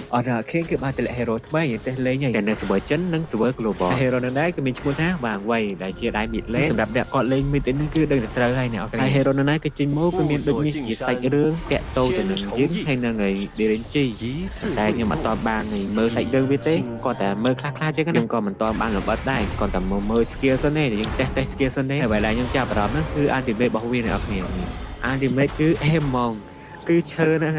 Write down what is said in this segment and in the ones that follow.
ở đó khi cái ba tỷ lệ hero thứ mấy tên lấy nhảy tên server chính nâng server global hero nâng đấy cái mình mua tháng vàng quay đại chia đại mịt lên សម្រាប់អ្នកគាត់លេងមានតែនឹងគឺដឹងតែត្រូវហើយអ្នកអរហើយ hero នៅណាគឺចេញមកគឺមានដូចមានជាសាច់រឿងតាក់ទងទៅនឹងយើងហើយនឹងឯ DRNG តែខ្ញុំអត់តបានមើលសាច់រឿងវាទេគាត់តែមើលខ្លះៗចឹងខ្ញុំក៏មិនតបានល្បិតដែរគាត់តែមើល skill សិនទេយើងតេស្ត skill សិនទេហើយបើខ្ញុំចាប់អារម្មណ៍ហ្នឹងគឺ ultimate របស់វាអ្នកអរគ្នា ultimate គឺ aim ហ្មងគឺឈើហ្នឹង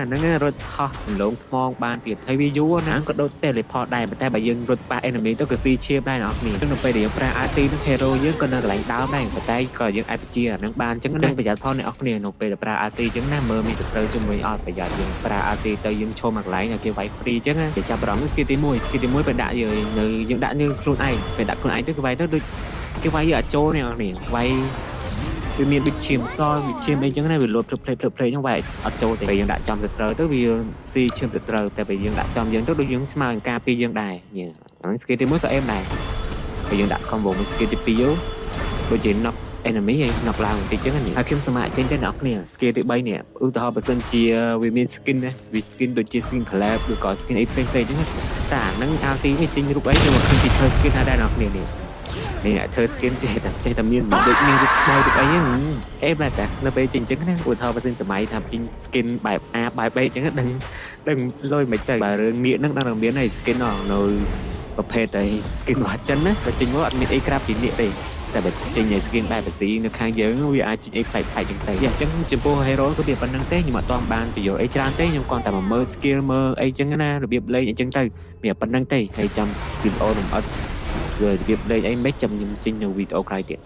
រត់ហោះលងថ្មងបានទៀតហើយវាយូរណាក៏ដូច teleport ដែរតែបើយើងរត់ប៉ះ enemy ទៅក៏ស៊ីឈាមដែរអ្នកនរគ្នានៅពេលដែលយើងប្រើ RT នឹង hero យើងក៏នៅកន្លែងដើមដែរតែក៏យើងអាចបញ្ជាអាហ្នឹងបានអញ្ចឹងនឹងប្រយ័ត្នផងអ្នកនរគ្នានៅពេលដែលប្រើ RT អញ្ចឹងណាមើលមានសត្រូវជាមួយអត់ប្រយ័ត្នយើងប្រើ RT ទៅយើងឈរមកកន្លែងឲ្យគេវាយ free អញ្ចឹងគេចាប់អារម្មណ៍ skill ទី1 skill ទី1ពេលដាក់យើងនៅយើងដាក់យើងខ្លួនឯងពេលដាក់ខ្លួនឯងទៅគេវាយទៅដូចគេវាយយើងអាចចូលអ្នកនរគ្នាវាយវាមានដូចឈាមសវាឈាមអីចឹងណាវាលូតភ្លេចហ្នឹងវាអត់ចូលទេពេលយើងដាក់ចំសត្រូវទៅវាស៊ីឈាមសត្រូវតែពេលយើងដាក់ចំយើងទៅដូចយើងស្មើនឹងការពីយើងដែរហ្នឹង skill ទី1ក៏អេមដែរពេលយើងដាក់ combo មួយ skill ទី2ដូចជា knock enemy ហើយ knock ឡើងបន្តិចចឹងណាហើយខ្ញុំសមាចេញទៅអ្នកគ្នា skill ទី3នេះឧទាហរណ៍បើសិនជាវាមាន skin ណាវា skin ដូចជា skin collab ឬក៏ skin អីផ្សេងៗចឹងតែអាហ្នឹង RT វាចេញរូបអីខ្ញុំឃើញពីធ្វើ skin ថាដែរអ្នកគ្នានេះធ្វើ skin ចេះតែមានដូចមានរូបខ្មោចរូបអីហ្នឹងអេមតែនៅពេលចេញចឹងណាឧទាហរណ៍បើសិនសម័យថាចេញ skin បែប A បែប B ចឹងដឹងលុយមិនទៅបើរឿងនៀកហ្នឹងដឹងតែមានហើយ skin នៅប្រភេទតែ skin របស់ចិនណាតែចេញមកអត់មានអីក្រាបពីនៀកទេតែបើចេញឲ្យ skin បែបបស៊ីនៅខាងយើងវាអាចចេញអីប្លែកៗចឹងទៅអញ្ចឹងចំពោះ hero ក៏វាប៉ុណ្្នឹងទេខ្ញុំអត់ទាន់បានប្រយោជន៍អីច្រើនទេខ្ញុំគ្រាន់តែមើល skill មើលអីចឹងណារបៀបលេងអីចឹងទៅវាប៉ុណ្្នឹងទេហើយចាំវីដេអូរំអត់វារបៀបលេងអីមិនចាំខ្ញុំចេញនៅវីដេអូក្រោយទៀត